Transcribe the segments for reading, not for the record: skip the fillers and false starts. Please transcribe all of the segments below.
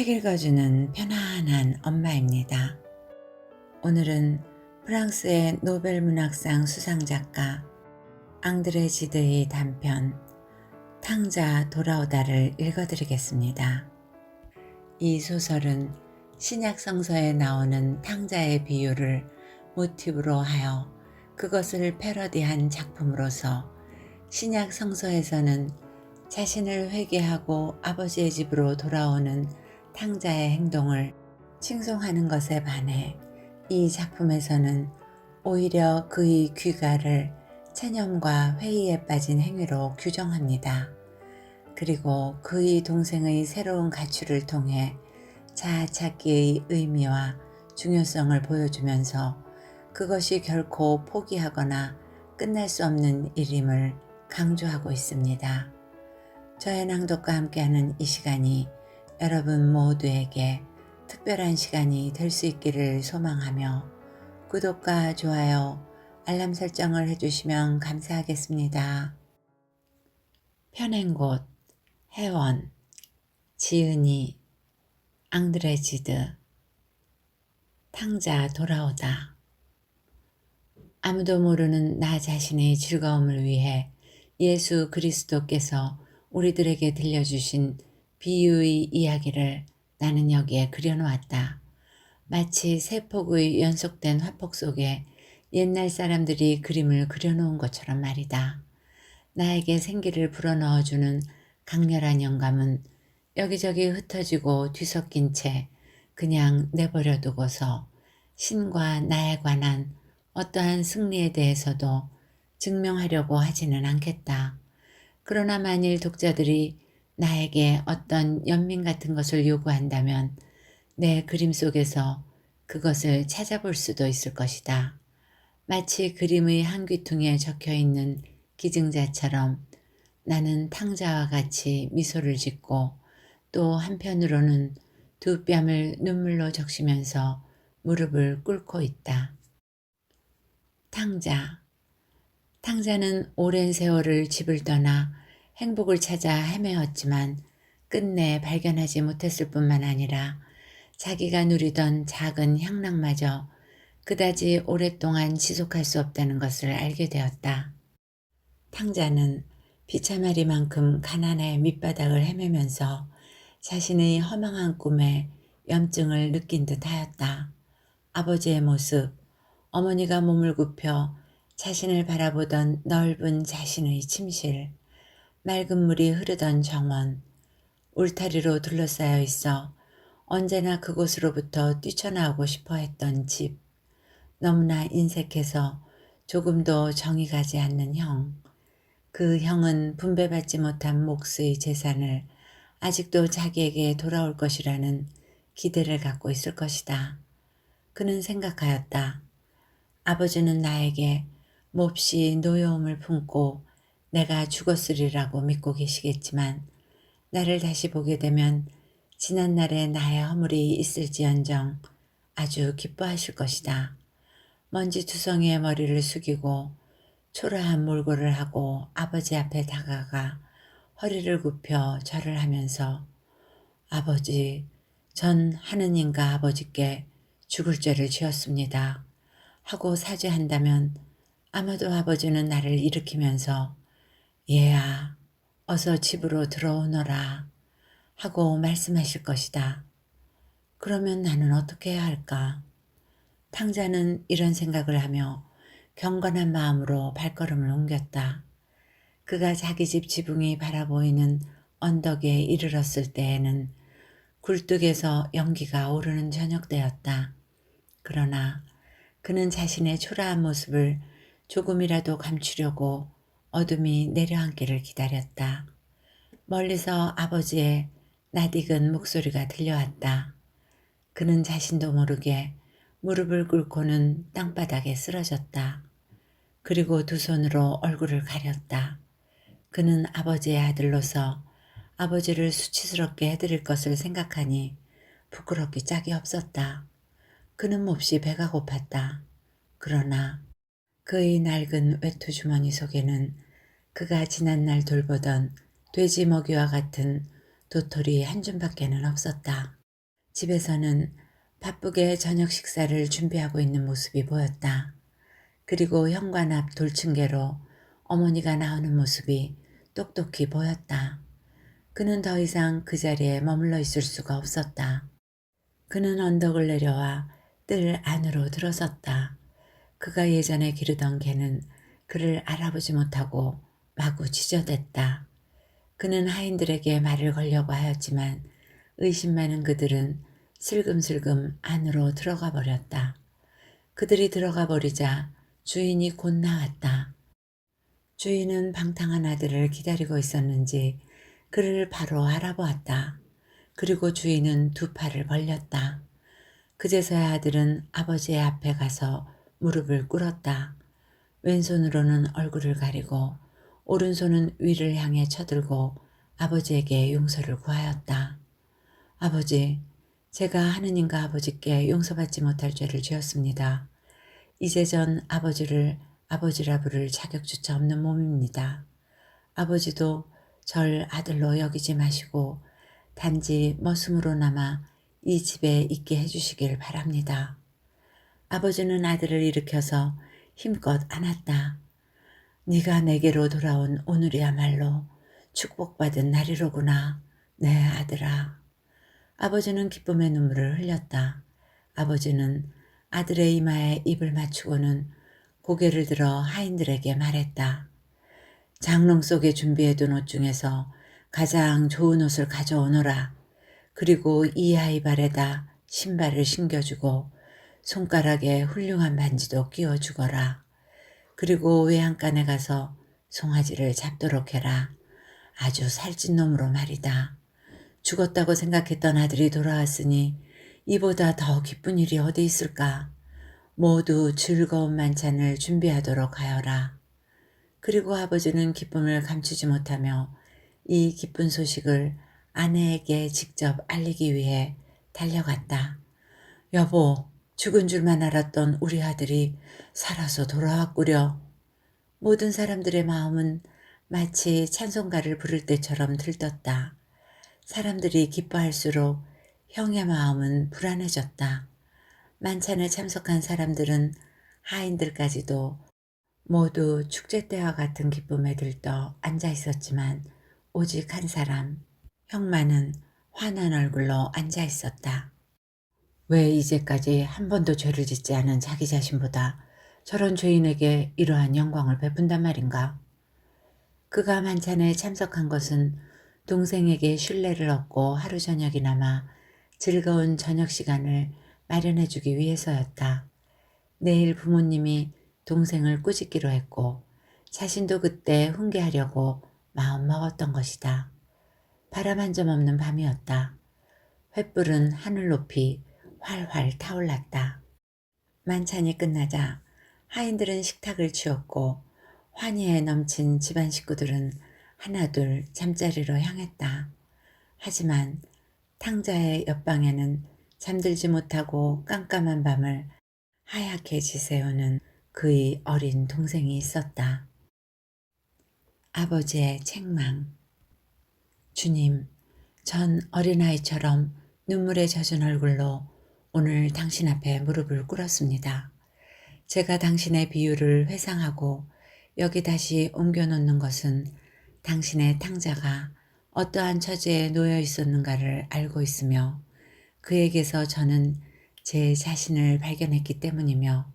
책 읽어주는 편안한 엄마입니다. 오늘은 프랑스의 노벨 문학상 수상작가 앙드레 지드의 단편 탕자 돌아오다를 읽어드리겠습니다. 이 소설은 신약 성서에 나오는 탕자의 비유를 모티브로 하여 그것을 패러디한 작품으로서 신약 성서에서는 자신을 회개하고 아버지의 집으로 돌아오는 탕자의 행동을 칭송하는 것에 반해 이 작품에서는 오히려 그의 귀가를 체념과 회의에 빠진 행위로 규정합니다. 그리고 그의 동생의 새로운 가출을 통해 자아 찾기의 의미와 중요성을 보여주면서 그것이 결코 포기하거나 끝날 수 없는 일임을 강조하고 있습니다. 저의 낭독과 함께하는 이 시간이 여러분 모두에게 특별한 시간이 될 수 있기를 소망하며 구독과 좋아요, 알람 설정을 해주시면 감사하겠습니다. 펴낸 곳, 혜원, 지은이, 앙드레 지드, 탕자 돌아오다. 아무도 모르는 나 자신의 즐거움을 위해 예수 그리스도께서 우리들에게 들려주신 비유의 이야기를 나는 여기에 그려놓았다. 마치 세 폭의 연속된 화폭 속에 옛날 사람들이 그림을 그려놓은 것처럼 말이다. 나에게 생기를 불어넣어주는 강렬한 영감은 여기저기 흩어지고 뒤섞인 채 그냥 내버려 두고서 신과 나에 관한 어떠한 승리에 대해서도 증명하려고 하지는 않겠다. 그러나 만일 독자들이 나에게 어떤 연민 같은 것을 요구한다면 내 그림 속에서 그것을 찾아볼 수도 있을 것이다. 마치 그림의 한 귀퉁이에 적혀있는 기증자처럼 나는 탕자와 같이 미소를 짓고 또 한편으로는 두 뺨을 눈물로 적시면서 무릎을 꿇고 있다. 탕자는 오랜 세월을 집을 떠나 행복을 찾아 헤매었지만 끝내 발견하지 못했을 뿐만 아니라 자기가 누리던 작은 향락마저 그다지 오랫동안 지속할 수 없다는 것을 알게 되었다. 탕자는 비참하리만큼 가난의 밑바닥을 헤매면서 자신의 허망한 꿈에 염증을 느낀 듯 하였다. 아버지의 모습, 어머니가 몸을 굽혀 자신을 바라보던 넓은 자신의 침실, 맑은 물이 흐르던 정원, 울타리로 둘러싸여 있어 언제나 그곳으로부터 뛰쳐나오고 싶어 했던 집, 너무나 인색해서 조금도 정이 가지 않는 형, 그 형은 분배받지 못한 몫의 재산을 아직도 자기에게 돌아올 것이라는 기대를 갖고 있을 것이다. 그는 생각하였다. 아버지는 나에게 몹시 노여움을 품고 내가 죽었으리라고 믿고 계시겠지만 나를 다시 보게 되면 지난날의 나의 허물이 있을지언정 아주 기뻐하실 것이다. 먼지투성이의 머리를 숙이고 초라한 몰골을 하고 아버지 앞에 다가가 허리를 굽혀 절을 하면서 아버지, 전 하느님과 아버지께 죽을 죄를 지었습니다. 하고 사죄한다면 아마도 아버지는 나를 일으키면서 얘야, 어서 집으로 들어오너라 하고 말씀하실 것이다. 그러면 나는 어떻게 해야 할까? 탕자는 이런 생각을 하며 경건한 마음으로 발걸음을 옮겼다. 그가 자기 집 지붕이 바라보이는 언덕에 이르렀을 때에는 굴뚝에서 연기가 오르는 저녁 때였다. 그러나 그는 자신의 초라한 모습을 조금이라도 감추려고 어둠이 내려앉기를 기다렸다. 멀리서 아버지의 낯익은 목소리가 들려왔다. 그는 자신도 모르게 무릎을 꿇고는 땅바닥에 쓰러졌다. 그리고 두 손으로 얼굴을 가렸다. 그는 아버지의 아들로서 아버지를 수치스럽게 해드릴 것을 생각하니 부끄럽기 짝이 없었다. 그는 몹시 배가 고팠다. 그러나 그의 낡은 외투 주머니 속에는 그가 지난날 돌보던 돼지 먹이와 같은 도토리 한 줌밖에는 없었다. 집에서는 바쁘게 저녁 식사를 준비하고 있는 모습이 보였다. 그리고 현관 앞 돌층계로 어머니가 나오는 모습이 똑똑히 보였다. 그는 더 이상 그 자리에 머물러 있을 수가 없었다. 그는 언덕을 내려와 뜰 안으로 들어섰다. 그가 예전에 기르던 개는 그를 알아보지 못하고 마구 짖어댔다. 그는 하인들에게 말을 걸려고 하였지만 의심 많은 그들은 슬금슬금 안으로 들어가 버렸다. 그들이 들어가 버리자 주인이 곧 나왔다. 주인은 방탕한 아들을 기다리고 있었는지 그를 바로 알아보았다. 그리고 주인은 두 팔을 벌렸다. 그제서야 아들은 아버지의 앞에 가서 무릎을 꿇었다. 왼손으로는 얼굴을 가리고 오른손은 위를 향해 쳐들고 아버지에게 용서를 구하였다. 아버지, 제가 하느님과 아버지께 용서받지 못할 죄를 지었습니다. 이제 전 아버지를 아버지라 부를 자격조차 없는 몸입니다. 아버지도 절 아들로 여기지 마시고 단지 머슴으로나마 이 집에 있게 해주시길 바랍니다. 아버지는 아들을 일으켜서 힘껏 안았다. 네가 내게로 돌아온 오늘이야말로 축복받은 날이로구나, 내 아들아. 아버지는 기쁨의 눈물을 흘렸다. 아버지는 아들의 이마에 입을 맞추고는 고개를 들어 하인들에게 말했다. 장롱 속에 준비해둔 옷 중에서 가장 좋은 옷을 가져오너라. 그리고 이 아이 발에다 신발을 신겨주고 손가락에 훌륭한 반지도 끼워주거라. 그리고 외양간에 가서 송아지를 잡도록 해라. 아주 살찐 놈으로 말이다. 죽었다고 생각했던 아들이 돌아왔으니 이보다 더 기쁜 일이 어디 있을까. 모두 즐거운 만찬을 준비하도록 하여라. 그리고 아버지는 기쁨을 감추지 못하며 이 기쁜 소식을 아내에게 직접 알리기 위해 달려갔다. 여보, 죽은 줄만 알았던 우리 아들이 살아서 돌아왔구려. 모든 사람들의 마음은 마치 찬송가를 부를 때처럼 들떴다. 사람들이 기뻐할수록 형의 마음은 불안해졌다. 만찬에 참석한 사람들은 하인들까지도 모두 축제 때와 같은 기쁨에 들떠 앉아 있었지만 오직 한 사람, 형만은 환한 얼굴로 앉아 있었다. 왜 이제까지 한 번도 죄를 짓지 않은 자기 자신보다 저런 죄인에게 이러한 영광을 베푼단 말인가? 그가 만찬에 참석한 것은 동생에게 신뢰를 얻고 하루 저녁이나마 즐거운 저녁 시간을 마련해 주기 위해서였다. 내일 부모님이 동생을 꾸짖기로 했고 자신도 그때 훈계하려고 마음먹었던 것이다. 바람 한 점 없는 밤이었다. 횃불은 하늘 높이 활활 타올랐다. 만찬이 끝나자 하인들은 식탁을 치웠고 환희에 넘친 집안 식구들은 하나둘 잠자리로 향했다. 하지만 탕자의 옆방에는 잠들지 못하고 깜깜한 밤을 하얗게 지새우는 그의 어린 동생이 있었다. 아버지의 책망. 주님, 전 어린아이처럼 눈물에 젖은 얼굴로 오늘 당신 앞에 무릎을 꿇었습니다. 제가 당신의 비유를 회상하고 여기 다시 옮겨놓는 것은 당신의 탕자가 어떠한 처지에 놓여 있었는가를 알고 있으며 그에게서 저는 제 자신을 발견했기 때문이며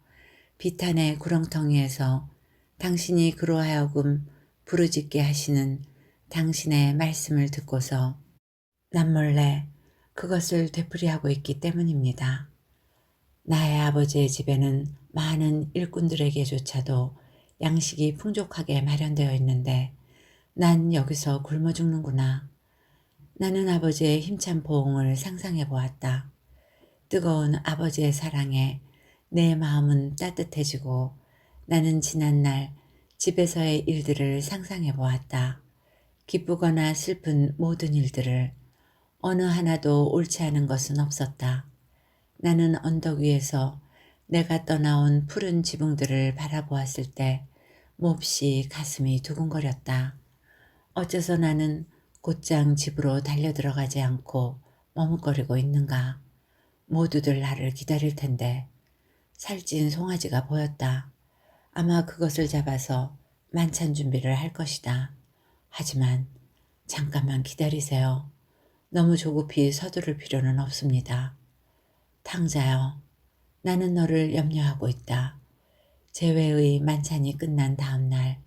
비탄의 구렁텅이에서 당신이 그로 하여금 부르짖게 하시는 당신의 말씀을 듣고서 남몰래 그것을 되풀이하고 있기 때문입니다. 나의 아버지의 집에는 많은 일꾼들에게조차도 양식이 풍족하게 마련되어 있는데 난 여기서 굶어 죽는구나. 나는 아버지의 힘찬 포옹을 상상해 보았다. 뜨거운 아버지의 사랑에 내 마음은 따뜻해지고 나는 지난날 집에서의 일들을 상상해 보았다. 기쁘거나 슬픈 모든 일들을 어느 하나도 옳지 않은 것은 없었다. 나는 언덕 위에서 내가 떠나온 푸른 지붕들을 바라보았을 때 몹시 가슴이 두근거렸다. 어째서 나는 곧장 집으로 달려들어가지 않고 머뭇거리고 있는가? 모두들 나를 기다릴 텐데 살찐 송아지가 보였다. 아마 그것을 잡아서 만찬 준비를 할 것이다. 하지만 잠깐만 기다리세요. 너무 조급히 서두를 필요는 없습니다. 탕자여, 나는 너를 염려하고 있다. 제회의 만찬이 끝난 다음 날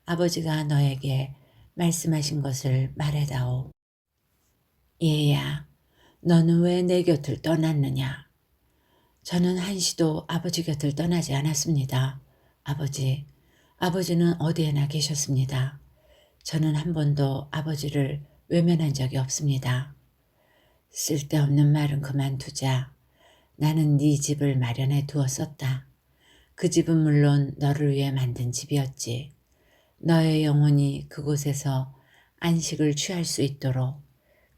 아버지가 너에게 말씀하신 것을 말해다오. 얘야, 너는 왜 내 곁을 떠났느냐? 저는 한시도 아버지 곁을 떠나지 않았습니다. 아버지는 어디에나 계셨습니다. 저는 한 번도 아버지를 외면한 적이 없습니다. 쓸데없는 말은 그만두자. 나는 네 집을 마련해 두었었다. 그 집은 물론 너를 위해 만든 집이었지. 너의 영혼이 그곳에서 안식을 취할 수 있도록,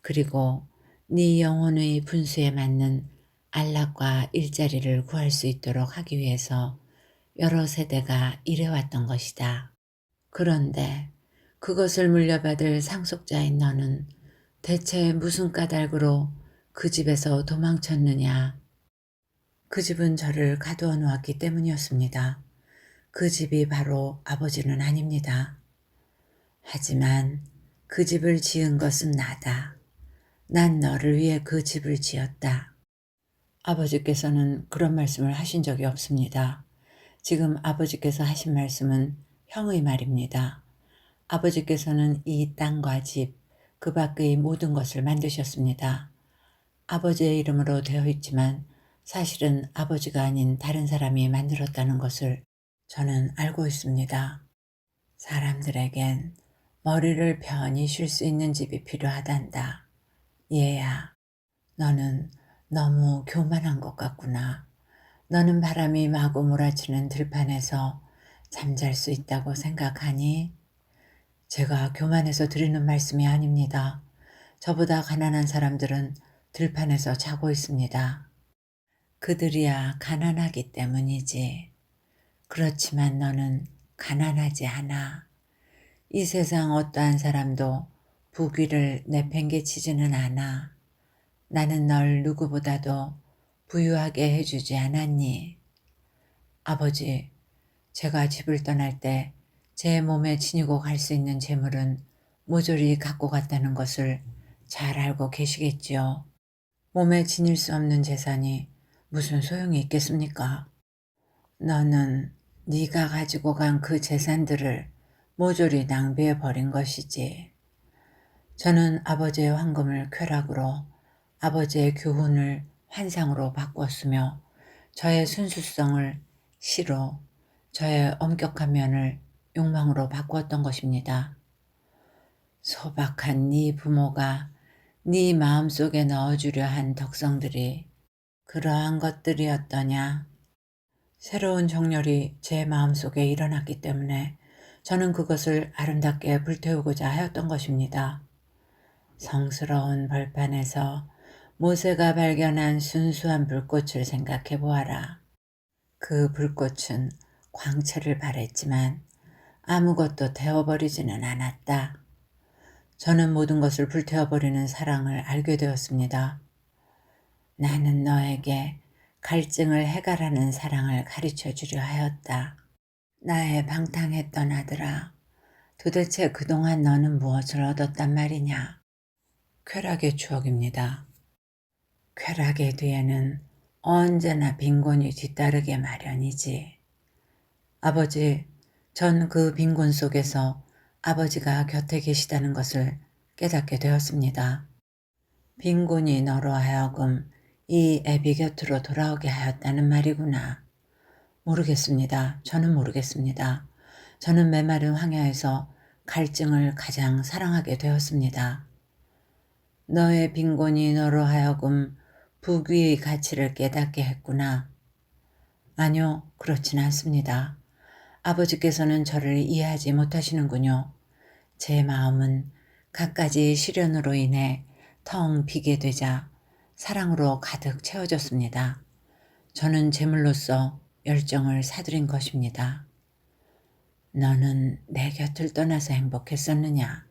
그리고 네 영혼의 분수에 맞는 안락과 일자리를 구할 수 있도록 하기 위해서 여러 세대가 일해왔던 것이다. 그런데 그것을 물려받을 상속자인 너는 대체 무슨 까닭으로 그 집에서 도망쳤느냐? 그 집은 저를 가두어 놓았기 때문이었습니다. 그 집이 바로 아버지는 아닙니다. 하지만 그 집을 지은 것은 나다. 난 너를 위해 그 집을 지었다. 아버지께서는 그런 말씀을 하신 적이 없습니다. 지금 아버지께서 하신 말씀은 형의 말입니다. 아버지께서는 이 땅과 집, 그 밖의 모든 것을 만드셨습니다. 아버지의 이름으로 되어 있지만 사실은 아버지가 아닌 다른 사람이 만들었다는 것을 저는 알고 있습니다. 사람들에겐 머리를 편히 쉴 수 있는 집이 필요하단다. 얘야, 너는 너무 교만한 것 같구나. 너는 바람이 마구 몰아치는 들판에서 잠잘 수 있다고 생각하니? 제가 교만해서 드리는 말씀이 아닙니다. 저보다 가난한 사람들은 들판에서 자고 있습니다. 그들이야 가난하기 때문이지. 그렇지만 너는 가난하지 않아. 이 세상 어떠한 사람도 부귀를 내팽개치지는 않아. 나는 널 누구보다도 부유하게 해주지 않았니? 아버지, 제가 집을 떠날 때 제 몸에 지니고 갈 수 있는 재물은 모조리 갖고 갔다는 것을 잘 알고 계시겠지요. 몸에 지닐 수 없는 재산이 무슨 소용이 있겠습니까? 너는 네가 가지고 간 그 재산들을 모조리 낭비해 버린 것이지. 저는 아버지의 황금을 쾌락으로, 아버지의 교훈을 환상으로 바꿨으며 저의 순수성을 시로, 저의 엄격한 면을 욕망으로 바꾸었던 것입니다. 소박한 네 부모가 네 마음속에 넣어주려 한 덕성들이 그러한 것들이었더냐. 새로운 정열이 제 마음속에 일어났기 때문에 저는 그것을 아름답게 불태우고자 하였던 것입니다. 성스러운 벌판에서 모세가 발견한 순수한 불꽃을 생각해 보아라. 그 불꽃은 광채를 발했지만 아무것도 태워버리지는 않았다. 저는 모든 것을 불태워버리는 사랑을 알게 되었습니다. 나는 너에게 갈증을 해결하는 사랑을 가르쳐 주려 하였다. 나의 방탕했던 아들아, 도대체 그동안 너는 무엇을 얻었단 말이냐? 쾌락의 추억입니다. 쾌락의 뒤에는 언제나 빈곤이 뒤따르게 마련이지. 아버지, 전 그 빈곤 속에서 아버지가 곁에 계시다는 것을 깨닫게 되었습니다. 빈곤이 너로 하여금 이 애비 곁으로 돌아오게 하였다는 말이구나. 모르겠습니다. 저는 모르겠습니다. 저는 메마른 황야에서 갈증을 가장 사랑하게 되었습니다. 너의 빈곤이 너로 하여금 부귀의 가치를 깨닫게 했구나. 아니요, 그렇진 않습니다. 아버지께서는 저를 이해하지 못하시는군요. 제 마음은 갖가지 시련으로 인해 텅 비게 되자 사랑으로 가득 채워졌습니다. 저는 제물로서 열정을 사들인 것입니다. 너는 내 곁을 떠나서 행복했었느냐?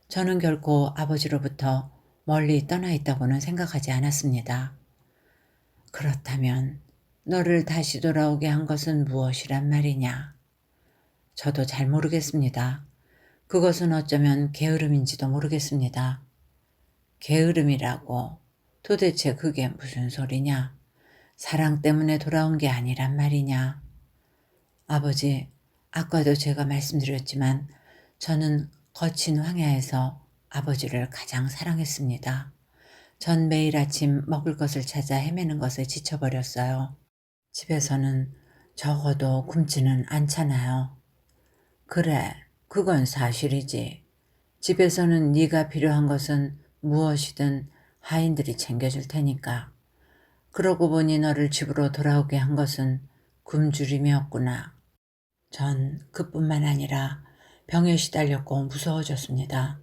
저는 결코 아버지로부터 멀리 떠나 있다고는 생각하지 않았습니다. 그렇다면 너를 다시 돌아오게 한 것은 무엇이란 말이냐? 저도 잘 모르겠습니다. 그것은 어쩌면 게으름인지도 모르겠습니다. 게으름이라고? 도대체 그게 무슨 소리냐? 사랑 때문에 돌아온 게 아니란 말이냐? 아버지, 아까도 제가 말씀드렸지만 저는 거친 황야에서 아버지를 가장 사랑했습니다. 전 매일 아침 먹을 것을 찾아 헤매는 것에 지쳐버렸어요. 집에서는 적어도 굶지는 않잖아요. 그래, 그건 사실이지. 집에서는 네가 필요한 것은 무엇이든 하인들이 챙겨줄 테니까. 그러고 보니 너를 집으로 돌아오게 한 것은 굶주림이었구나. 전 그뿐만 아니라 병에 시달렸고 무서워졌습니다.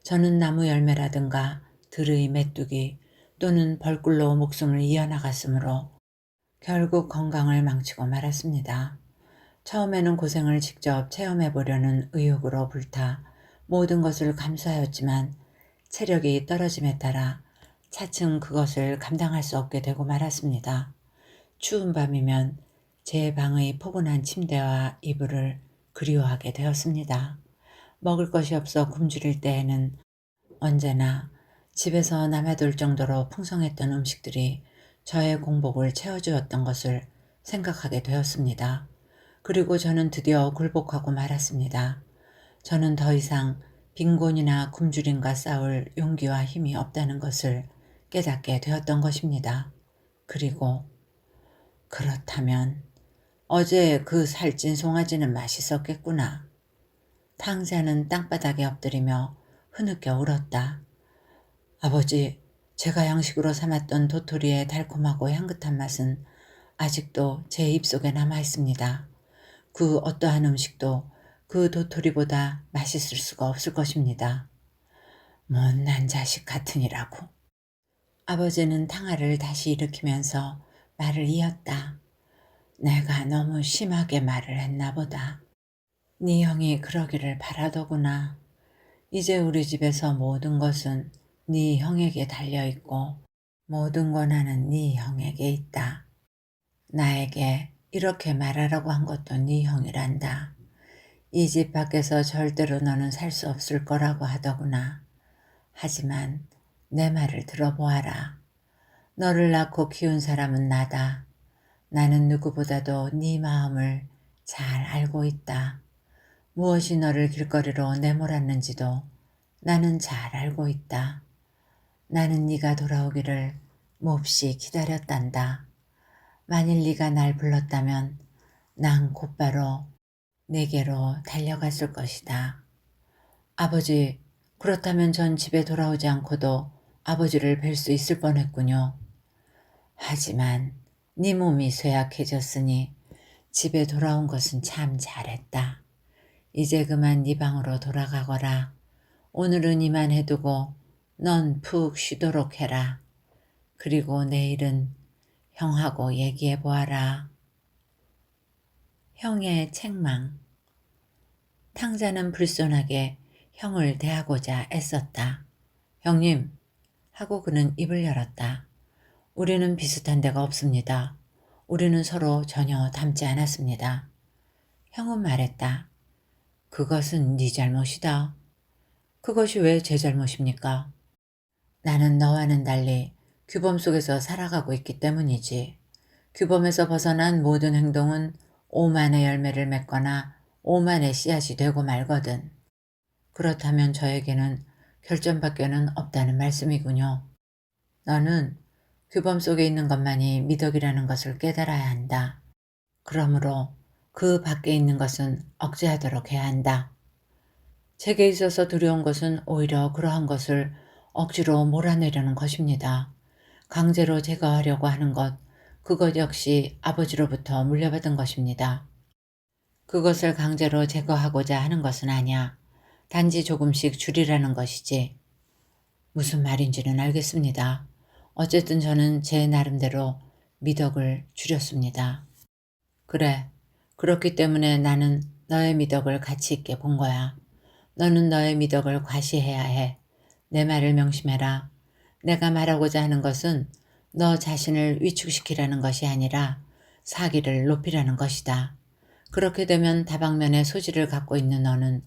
저는 나무 열매라든가 들의 메뚜기 또는 벌꿀로 목숨을 이어나갔으므로 결국 건강을 망치고 말았습니다. 처음에는 고생을 직접 체험해 보려는 의욕으로 불타 모든 것을 감수하였지만 체력이 떨어짐에 따라 차츰 그것을 감당할 수 없게 되고 말았습니다. 추운 밤이면 제 방의 포근한 침대와 이불을 그리워하게 되었습니다. 먹을 것이 없어 굶주릴 때에는 언제나 집에서 남아돌 정도로 풍성했던 음식들이 저의 공복을 채워주었던 것을 생각하게 되었습니다. 그리고 저는 드디어 굴복하고 말았습니다. 저는 더 이상 빈곤이나 굶주림과 싸울 용기와 힘이 없다는 것을 깨닫게 되었던 것입니다. 그리고 그렇다면 어제 그 살찐 송아지는 맛있었겠구나. 탕자는 땅바닥에 엎드리며 흐느껴 울었다. 아버지, 제가 양식으로 삼았던 도토리의 달콤하고 향긋한 맛은 아직도 제 입속에 남아 있습니다. 그 어떠한 음식도 그 도토리보다 맛있을 수가 없을 것입니다. 못난 자식 같으니라고. 아버지는 탕알을 다시 일으키면서 말을 이었다. 내가 너무 심하게 말을 했나 보다. 네 형이 그러기를 바라더구나. 이제 우리 집에서 모든 것은 네 형에게 달려있고 모든 권한은 네 형에게 있다. 나에게 이렇게 말하라고 한 것도 네 형이란다. 이 집 밖에서 절대로 너는 살 수 없을 거라고 하더구나. 하지만 내 말을 들어보아라. 너를 낳고 키운 사람은 나다. 나는 누구보다도 네 마음을 잘 알고 있다. 무엇이 너를 길거리로 내몰았는지도 나는 잘 알고 있다. 나는 네가 돌아오기를 몹시 기다렸단다. 만일 네가 날 불렀다면 난 곧바로 내게로 달려갔을 것이다. 아버지, 그렇다면 전 집에 돌아오지 않고도 아버지를 뵐 수 있을 뻔했군요. 하지만 네 몸이 쇠약해졌으니 집에 돌아온 것은 참 잘했다. 이제 그만 네 방으로 돌아가거라. 오늘은 이만 해두고 넌 푹 쉬도록 해라. 그리고 내일은 형하고 얘기해 보아라. 형의 책망. 탕자는 불손하게 형을 대하고자 애썼다. 형님, 하고 그는 입을 열었다. 우리는 비슷한 데가 없습니다. 우리는 서로 전혀 닮지 않았습니다. 형은 말했다. 그것은 네 잘못이다. 그것이 왜 제 잘못입니까? 나는 너와는 달리 규범 속에서 살아가고 있기 때문이지. 규범에서 벗어난 모든 행동은 오만의 열매를 맺거나 오만의 씨앗이 되고 말거든. 그렇다면 저에게는 결점밖에는 없다는 말씀이군요. 너는 규범 속에 있는 것만이 미덕이라는 것을 깨달아야 한다. 그러므로 그 밖에 있는 것은 억제하도록 해야 한다. 제게 있어서 두려운 것은 오히려 그러한 것을 억지로 몰아내려는 것입니다. 강제로 제거하려고 하는 것, 그것 역시 아버지로부터 물려받은 것입니다. 그것을 강제로 제거하고자 하는 것은 아니야. 단지 조금씩 줄이라는 것이지. 무슨 말인지는 알겠습니다. 어쨌든 저는 제 나름대로 미덕을 줄였습니다. 그래, 그렇기 때문에 나는 너의 미덕을 가치 있게 본 거야. 너는 너의 미덕을 과시해야 해. 내 말을 명심해라. 내가 말하고자 하는 것은 너 자신을 위축시키라는 것이 아니라 사기를 높이라는 것이다. 그렇게 되면 다방면의 소질을 갖고 있는 너는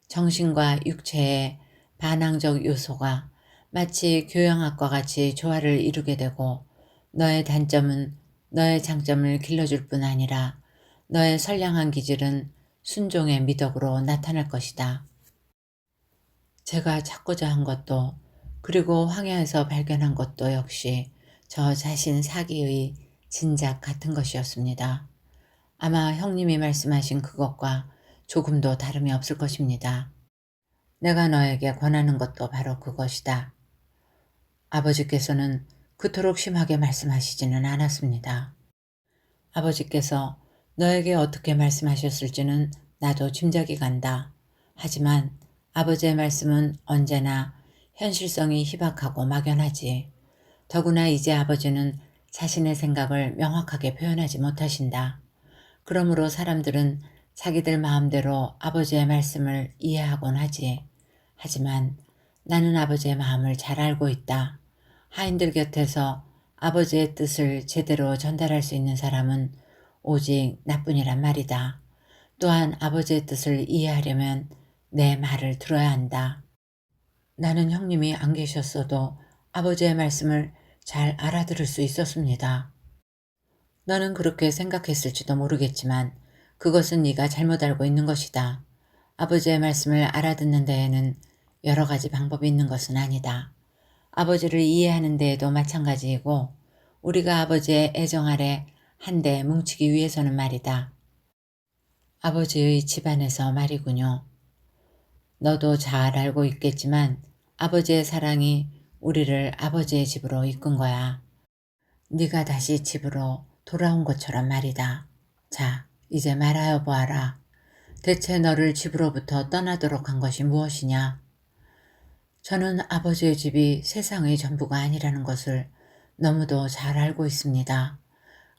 정신과 육체의 반항적 요소가 마치 교양학과 같이 조화를 이루게 되고 너의 단점은 너의 장점을 길러줄 뿐 아니라 너의 선량한 기질은 순종의 미덕으로 나타날 것이다. 제가 찾고자 한 것도 그리고 황야에서 발견한 것도 역시 저 자신 사기의 진작 같은 것이었습니다. 아마 형님이 말씀하신 그것과 조금도 다름이 없을 것입니다. 내가 너에게 권하는 것도 바로 그것이다. 아버지께서는 그토록 심하게 말씀하시지는 않았습니다. 아버지께서 너에게 어떻게 말씀하셨을지는 나도 짐작이 간다. 하지만 아버지의 말씀은 언제나 현실성이 희박하고 막연하지. 더구나 이제 아버지는 자신의 생각을 명확하게 표현하지 못하신다. 그러므로 사람들은 자기들 마음대로 아버지의 말씀을 이해하곤 하지. 하지만 나는 아버지의 마음을 잘 알고 있다. 하인들 곁에서 아버지의 뜻을 제대로 전달할 수 있는 사람은 오직 나뿐이란 말이다. 또한 아버지의 뜻을 이해하려면 내 말을 들어야 한다. 나는 형님이 안 계셨어도 아버지의 말씀을 잘 알아들을 수 있었습니다. 너는 그렇게 생각했을지도 모르겠지만 그것은 네가 잘못 알고 있는 것이다. 아버지의 말씀을 알아듣는 데에는 여러 가지 방법이 있는 것은 아니다. 아버지를 이해하는 데에도 마찬가지이고 우리가 아버지의 애정 아래 한데 뭉치기 위해서는 말이다. 아버지의 집안에서 말이군요. 너도 잘 알고 있겠지만 아버지의 사랑이 우리를 아버지의 집으로 이끈 거야. 네가 다시 집으로 돌아온 것처럼 말이다. 자, 이제 말하여 보아라. 대체 너를 집으로부터 떠나도록 한 것이 무엇이냐? 저는 아버지의 집이 세상의 전부가 아니라는 것을 너무도 잘 알고 있습니다.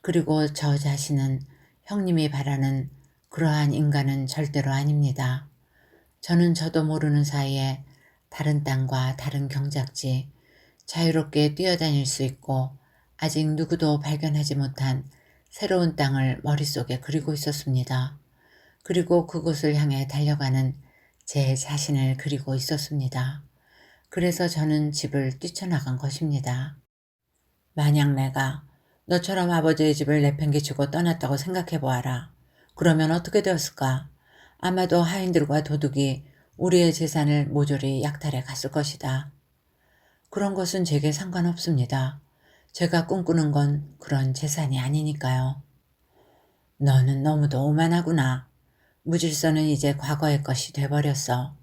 그리고 저 자신은 형님이 바라는 그러한 인간은 절대로 아닙니다. 저는 저도 모르는 사이에 다른 땅과 다른 경작지, 자유롭게 뛰어다닐 수 있고 아직 누구도 발견하지 못한 새로운 땅을 머릿속에 그리고 있었습니다. 그리고 그곳을 향해 달려가는 제 자신을 그리고 있었습니다. 그래서 저는 집을 뛰쳐나간 것입니다. 만약 내가 너처럼 아버지의 집을 내팽개치고 떠났다고 생각해 보아라. 그러면 어떻게 되었을까? 아마도 하인들과 도둑이 우리의 재산을 모조리 약탈해 갔을 것이다. 그런 것은 제게 상관없습니다. 제가 꿈꾸는 건 그런 재산이 아니니까요. 너는 너무도 오만하구나. 무질서는 이제 과거의 것이 돼버렸어.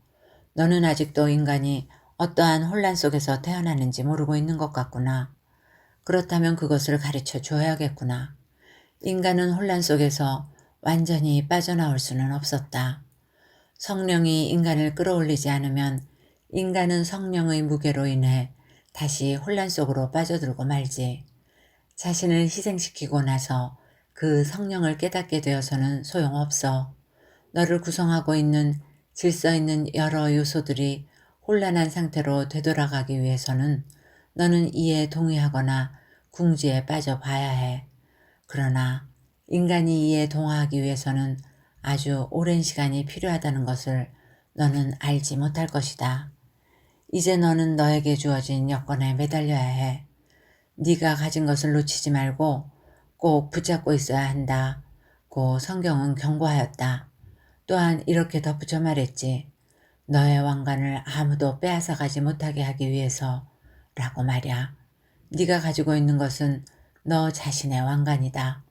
너는 아직도 인간이 어떠한 혼란 속에서 태어났는지 모르고 있는 것 같구나. 그렇다면 그것을 가르쳐 줘야겠구나. 인간은 혼란 속에서 완전히 빠져나올 수는 없었다. 성령이 인간을 끌어올리지 않으면 인간은 성령의 무게로 인해 다시 혼란 속으로 빠져들고 말지. 자신을 희생시키고 나서 그 성령을 깨닫게 되어서는 소용없어. 너를 구성하고 있는 질서 있는 여러 요소들이 혼란한 상태로 되돌아가기 위해서는 너는 이에 동의하거나 궁지에 빠져봐야 해. 그러나 인간이 이에 동의하기 위해서는 아주 오랜 시간이 필요하다는 것을 너는 알지 못할 것이다. 이제 너는 너에게 주어진 여건에 매달려야 해. 네가 가진 것을 놓치지 말고 꼭 붙잡고 있어야 한다. 고 성경은 경고하였다. 또한 이렇게 덧붙여 말했지. 너의 왕관을 아무도 빼앗아 가지 못하게 하기 위해서 라고 말이야. 네가 가지고 있는 것은 너 자신의 왕관이다.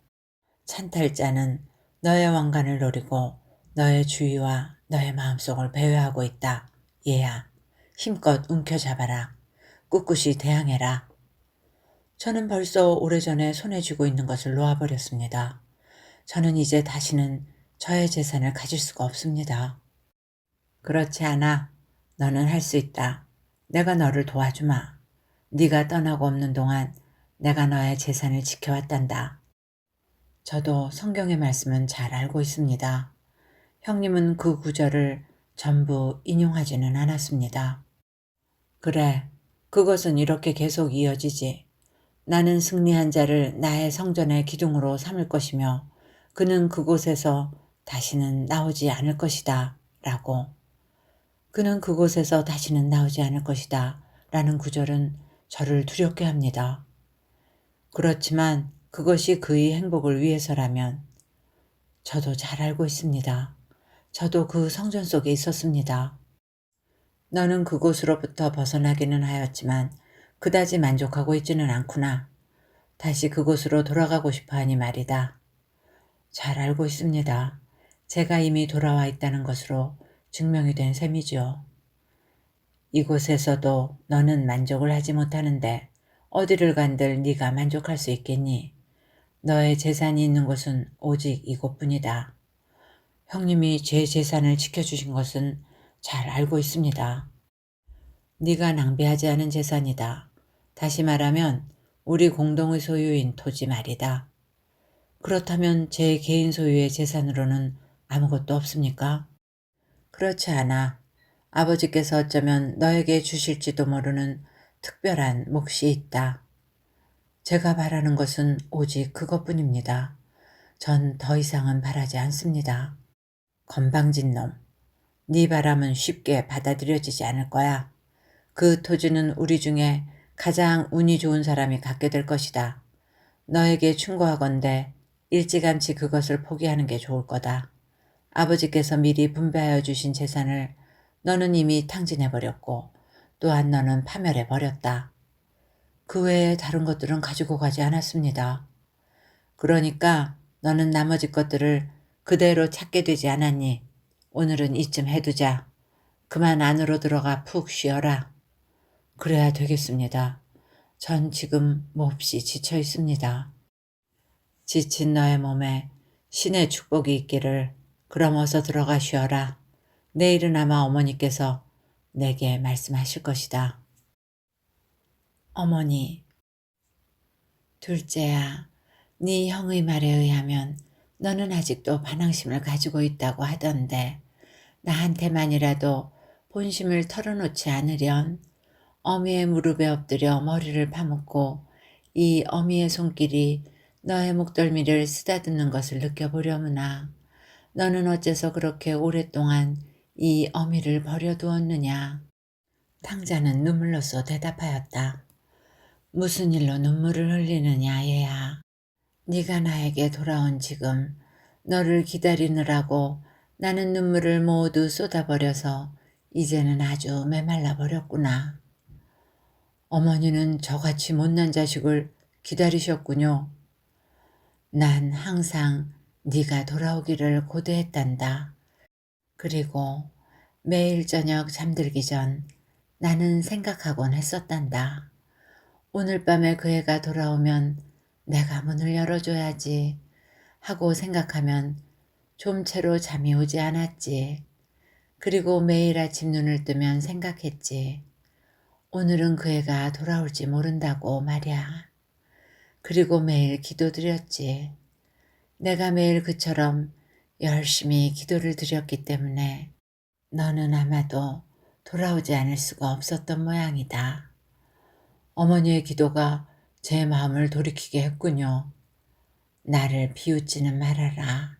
찬탈자는 너의 왕관을 노리고 너의 주의와 너의 마음속을 배회하고 있다. 얘야, 힘껏 움켜잡아라. 꿋꿋이 대항해라. 저는 벌써 오래전에 손에 쥐고 있는 것을 놓아버렸습니다. 저는 이제 다시는 저의 재산을 가질 수가 없습니다. 그렇지 않아. 너는 할 수 있다. 내가 너를 도와주마. 네가 떠나고 없는 동안 내가 너의 재산을 지켜왔단다. 저도 성경의 말씀은 잘 알고 있습니다. 형님은 그 구절을 전부 인용하지는 않았습니다. 그래, 그것은 이렇게 계속 이어지지. 나는 승리한 자를 나의 성전의 기둥으로 삼을 것이며 그는 그곳에서 다시는 나오지 않을 것이다. 라고. 그는 그곳에서 다시는 나오지 않을 것이다. 라는 구절은 저를 두렵게 합니다. 그렇지만 그것이 그의 행복을 위해서라면 저도 잘 알고 있습니다. 저도 그 성전 속에 있었습니다. 너는 그곳으로부터 벗어나기는 하였지만 그다지 만족하고 있지는 않구나. 다시 그곳으로 돌아가고 싶어 하니 말이다. 잘 알고 있습니다. 제가 이미 돌아와 있다는 것으로 증명이 된 셈이죠. 이곳에서도 너는 만족을 하지 못하는데 어디를 간들 네가 만족할 수 있겠니? 너의 재산이 있는 곳은 오직 이곳뿐이다. 형님이 제 재산을 지켜주신 것은 잘 알고 있습니다. 네가 낭비하지 않은 재산이다. 다시 말하면 우리 공동의 소유인 토지 말이다. 그렇다면 제 개인 소유의 재산으로는 아무것도 없습니까? 그렇지 않아. 아버지께서 어쩌면 너에게 주실지도 모르는 특별한 몫이 있다. 제가 바라는 것은 오직 그것뿐입니다. 전 더 이상은 바라지 않습니다. 건방진 놈. 네 바람은 쉽게 받아들여지지 않을 거야. 그 토지는 우리 중에 가장 운이 좋은 사람이 갖게 될 것이다. 너에게 충고하건대 일찌감치 그것을 포기하는 게 좋을 거다. 아버지께서 미리 분배하여 주신 재산을 너는 이미 탕진해버렸고 또한 너는 파멸해버렸다. 그 외에 다른 것들은 가지고 가지 않았습니다. 그러니까 너는 나머지 것들을 그대로 찾게 되지 않았니? 오늘은 이쯤 해두자. 그만 안으로 들어가 푹 쉬어라. 그래야 되겠습니다. 전 지금 몹시 지쳐 있습니다. 지친 너의 몸에 신의 축복이 있기를. 그럼 어서 들어가 쉬어라. 내일은 아마 어머니께서 내게 말씀하실 것이다. 어머니. 둘째야, 네 형의 말에 의하면 너는 아직도 반항심을 가지고 있다고 하던데 나한테만이라도 본심을 털어놓지 않으련 어미의 무릎에 엎드려 머리를 파묻고 이 어미의 손길이 너의 목덜미를 쓰다듬는 것을 느껴보려무나 너는 어째서 그렇게 오랫동안 이 어미를 버려두었느냐. 탕자는 눈물로써 대답하였다. 무슨 일로 눈물을 흘리느냐 얘야. 네가 나에게 돌아온 지금 너를 기다리느라고 나는 눈물을 모두 쏟아버려서 이제는 아주 메말라 버렸구나. 어머니는 저같이 못난 자식을 기다리셨군요. 난 항상 네가 돌아오기를 고대했단다. 그리고 매일 저녁 잠들기 전 나는 생각하곤 했었단다. 오늘 밤에 그 애가 돌아오면 내가 문을 열어줘야지 하고 생각하면 좀채로 잠이 오지 않았지. 그리고 매일 아침 눈을 뜨면 생각했지. 오늘은 그 애가 돌아올지 모른다고 말이야. 그리고 매일 기도드렸지. 내가 매일 그처럼 열심히 기도를 드렸기 때문에 너는 아마도 돌아오지 않을 수가 없었던 모양이다. 어머니의 기도가 제 마음을 돌이키게 했군요. 나를 비웃지는 말아라.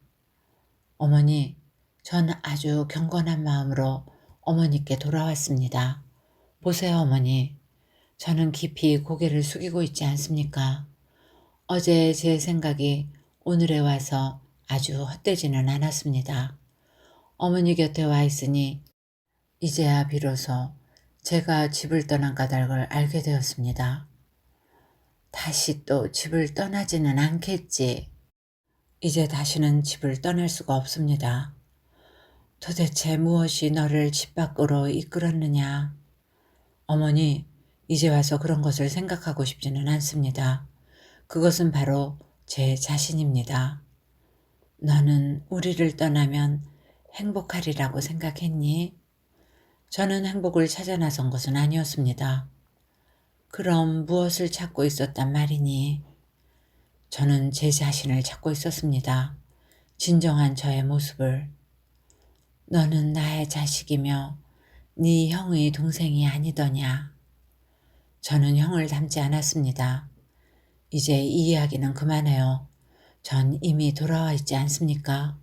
어머니, 전 아주 경건한 마음으로 어머니께 돌아왔습니다. 보세요, 어머니. 저는 깊이 고개를 숙이고 있지 않습니까? 어제 제 생각이 오늘에 와서 아주 헛되지는 않았습니다. 어머니 곁에 와 있으니 이제야 비로소 제가 집을 떠난 까닭을 알게 되었습니다. 다시 또 집을 떠나지는 않겠지. 이제 다시는 집을 떠날 수가 없습니다. 도대체 무엇이 너를 집 밖으로 이끌었느냐? 어머니, 이제 와서 그런 것을 생각하고 싶지는 않습니다. 그것은 바로 제 자신입니다. 너는 우리를 떠나면 행복하리라고 생각했니? 저는 행복을 찾아 나선 것은 아니었습니다. 그럼 무엇을 찾고 있었단 말이니? 저는 제 자신을 찾고 있었습니다. 진정한 저의 모습을. 너는 나의 자식이며 네 형의 동생이 아니더냐. 저는 형을 닮지 않았습니다. 이제 이 이야기는 그만해요. 전 이미 돌아와 있지 않습니까?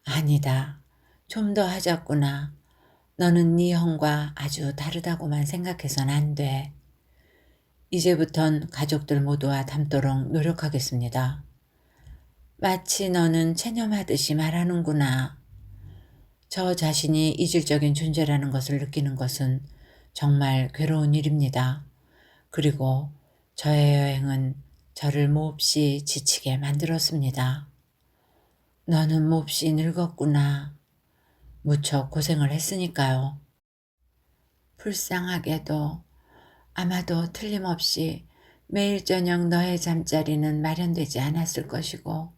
아니다. 좀 더 하자꾸나. 너는 네 형과 아주 다르다고만 생각해선 안 돼. 이제부턴 가족들 모두와 닮도록 노력하겠습니다. 마치 너는 체념하듯이 말하는구나. 저 자신이 이질적인 존재라는 것을 느끼는 것은 정말 괴로운 일입니다. 그리고 저의 여행은 저를 몹시 지치게 만들었습니다. 너는 몹시 늙었구나. 무척 고생을 했으니까요. 불쌍하게도 아마도 틀림없이 매일 저녁 너의 잠자리는 마련되지 않았을 것이고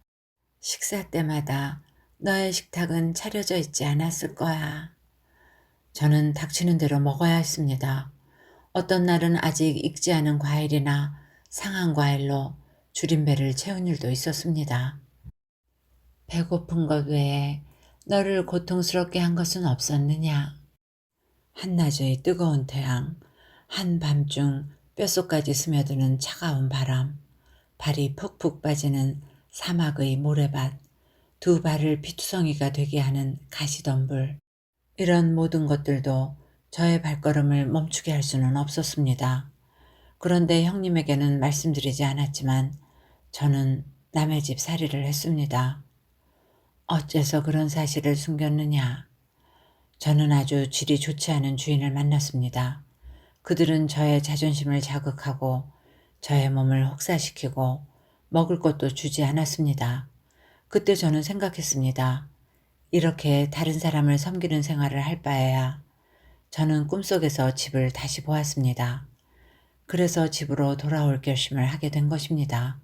식사 때마다 너의 식탁은 차려져 있지 않았을 거야. 저는 닥치는 대로 먹어야 했습니다. 어떤 날은 아직 익지 않은 과일이나 상한 과일로 줄인 배를 채운 일도 있었습니다. 배고픈 것 외에 너를 고통스럽게 한 것은 없었느냐? 한낮의 뜨거운 태양, 한밤중 뼛속까지 스며드는 차가운 바람, 발이 푹푹 빠지는 사막의 모래밭, 두 발을 피투성이가 되게 하는 가시덤불, 이런 모든 것들도 저의 발걸음을 멈추게 할 수는 없었습니다. 그런데 형님에게는 말씀드리지 않았지만 저는 남의 집 살이를 했습니다. 어째서 그런 사실을 숨겼느냐? 저는 아주 질이 좋지 않은 주인을 만났습니다. 그들은 저의 자존심을 자극하고 저의 몸을 혹사시키고 먹을 것도 주지 않았습니다. 그때 저는 생각했습니다. 이렇게 다른 사람을 섬기는 생활을 할 바에야 저는 꿈속에서 집을 다시 보았습니다. 그래서 집으로 돌아올 결심을 하게 된 것입니다.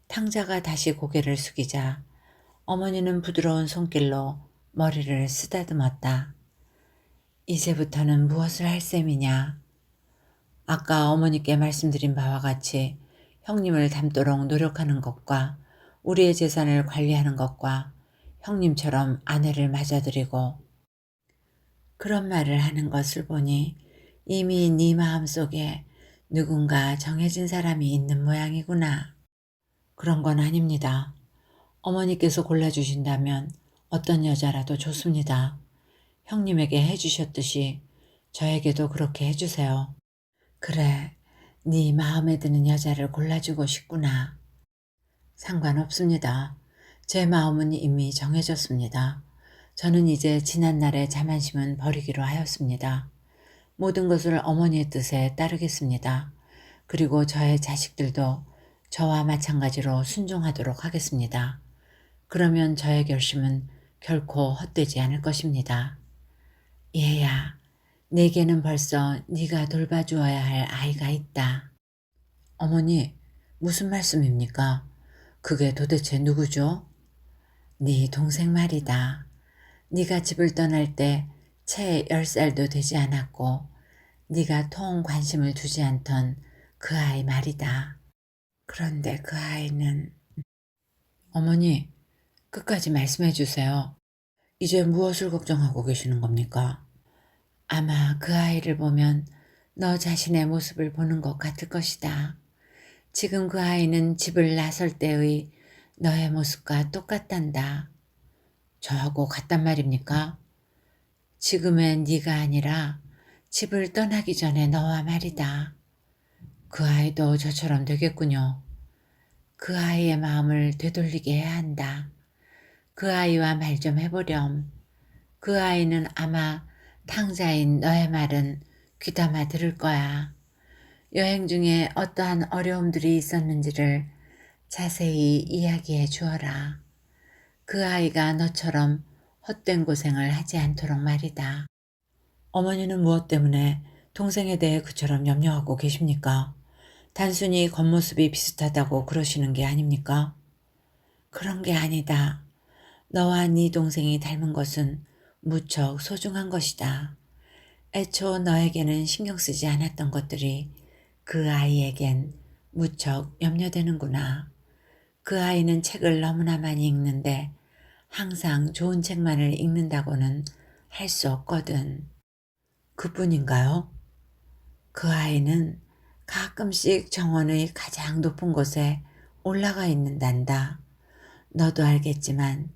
탕자가 다시 고개를 숙이자 어머니는 부드러운 손길로 머리를 쓰다듬었다. 이제부터는 무엇을 할 셈이냐? 아까 어머니께 말씀드린 바와 같이 형님을 닮도록 노력하는 것과 우리의 재산을 관리하는 것과 형님처럼 아내를 맞아들이고 그런 말을 하는 것을 보니 이미 네 마음속에 누군가 정해진 사람이 있는 모양이구나. 그런 건 아닙니다. 어머니께서 골라주신다면 어떤 여자라도 좋습니다. 형님에게 해주셨듯이 저에게도 그렇게 해주세요. 그래, 네 마음에 드는 여자를 골라주고 싶구나. 상관없습니다. 제 마음은 이미 정해졌습니다. 저는 이제 지난날의 자만심은 버리기로 하였습니다. 모든 것을 어머니의 뜻에 따르겠습니다. 그리고 저의 자식들도 저와 마찬가지로 순종하도록 하겠습니다. 그러면 저의 결심은 결코 헛되지 않을 것입니다. 얘야, 내게는 벌써 네가 돌봐주어야 할 아이가 있다. 어머니, 무슨 말씀입니까? 그게 도대체 누구죠? 네 동생 말이다. 네가 집을 떠날 때 채 10살도 되지 않았고 네가 통 관심을 두지 않던 그 아이 말이다. 그런데 그 아이는 어머니, 끝까지 말씀해 주세요. 이제 무엇을 걱정하고 계시는 겁니까? 아마 그 아이를 보면 너 자신의 모습을 보는 것 같을 것이다. 지금 그 아이는 집을 나설 때의 너의 모습과 똑같단다. 저하고 같단 말입니까? 지금의 네가 아니라 집을 떠나기 전에 너와 말이다. 그 아이도 저처럼 되겠군요. 그 아이의 마음을 되돌리게 해야 한다. 그 아이와 말 좀 해보렴. 그 아이는 아마 탕자인 너의 말은 귀담아 들을 거야. 여행 중에 어떠한 어려움들이 있었는지를 자세히 이야기해 주어라. 그 아이가 너처럼 헛된 고생을 하지 않도록 말이다. 어머니는 무엇 때문에 동생에 대해 그처럼 염려하고 계십니까? 단순히 겉모습이 비슷하다고 그러시는 게 아닙니까? 그런 게 아니다. 너와 네 동생이 닮은 것은 무척 소중한 것이다. 애초 너에게는 신경 쓰지 않았던 것들이 그 아이에겐 무척 염려되는구나. 그 아이는 책을 너무나 많이 읽는데 항상 좋은 책만을 읽는다고는 할 수 없거든. 그뿐인가요? 그 아이는 가끔씩 정원의 가장 높은 곳에 올라가 있는단다. 너도 알겠지만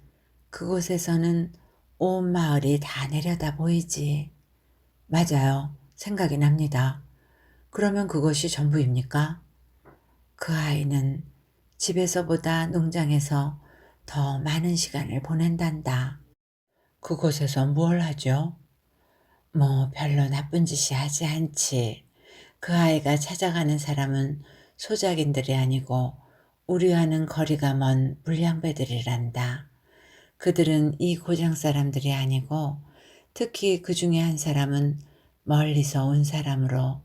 그곳에서는 온 마을이 다 내려다 보이지. 맞아요. 생각이 납니다. 그러면 그것이 전부입니까? 그 아이는 집에서보다 농장에서 더 많은 시간을 보낸단다. 그곳에서 뭘 하죠? 뭐 별로 나쁜 짓이 하지 않지. 그 아이가 찾아가는 사람은 소작인들이 아니고 우리와는 거리가 먼 불량배들이란다. 그들은 이 고장 사람들이 아니고 특히 그 중에 한 사람은 멀리서 온 사람으로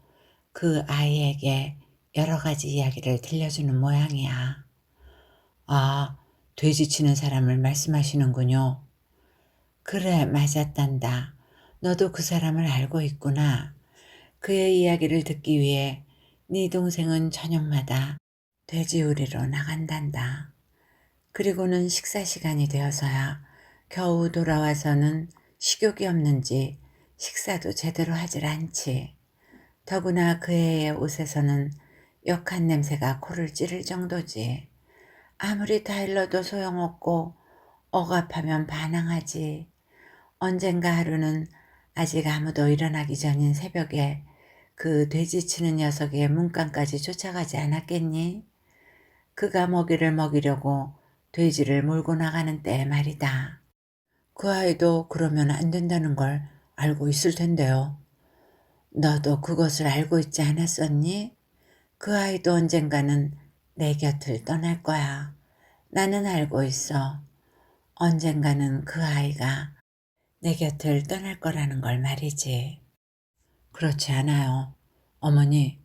그 아이에게 여러 가지 이야기를 들려주는 모양이야. 아, 돼지 치는 사람을 말씀하시는군요. 그래, 맞았단다. 너도 그 사람을 알고 있구나. 그의 이야기를 듣기 위해 네 동생은 저녁마다 돼지우리로 나간단다. 그리고는 식사 시간이 되어서야 겨우 돌아와서는 식욕이 없는지 식사도 제대로 하질 않지. 더구나 그 애의 옷에서는 역한 냄새가 코를 찌를 정도지. 아무리 타일러도 소용없고 억압하면 반항하지. 언젠가 하루는 아직 아무도 일어나기 전인 새벽에 그 돼지치는 녀석의 문간까지 쫓아가지 않았겠니? 그가 먹이를 먹이려고 돼지를 몰고 나가는 때 말이다. 그 아이도 그러면 안 된다는 걸 알고 있을 텐데요. 너도 그것을 알고 있지 않았었니? 그 아이도 언젠가는 내 곁을 떠날 거야. 나는 알고 있어. 언젠가는 그 아이가 내 곁을 떠날 거라는 걸 말이지. 그렇지 않아요. 어머니,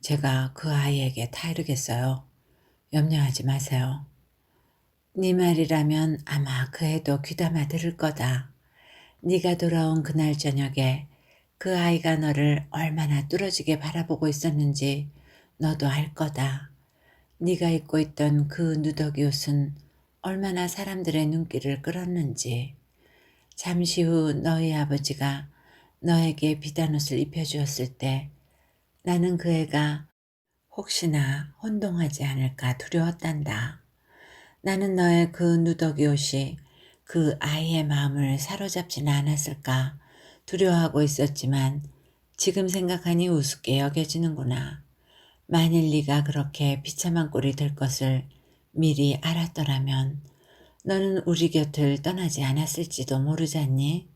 제가 그 아이에게 타이르겠어요. 염려하지 마세요. 네 말이라면 아마 그 애도 귀담아 들을 거다. 네가 돌아온 그날 저녁에 그 아이가 너를 얼마나 뚫어지게 바라보고 있었는지 너도 알 거다. 네가 입고 있던 그 누더기 옷은 얼마나 사람들의 눈길을 끌었는지. 잠시 후 너희 아버지가 너에게 비단 옷을 입혀주었을 때 나는 그 애가 혹시나 혼동하지 않을까 두려웠단다. 나는 너의 그 누더기 옷이 그 아이의 마음을 사로잡지는 않았을까 두려워하고 있었지만 지금 생각하니 우습게 여겨지는구나. 만일 네가 그렇게 비참한 꼴이 될 것을 미리 알았더라면 너는 우리 곁을 떠나지 않았을지도 모르잖니?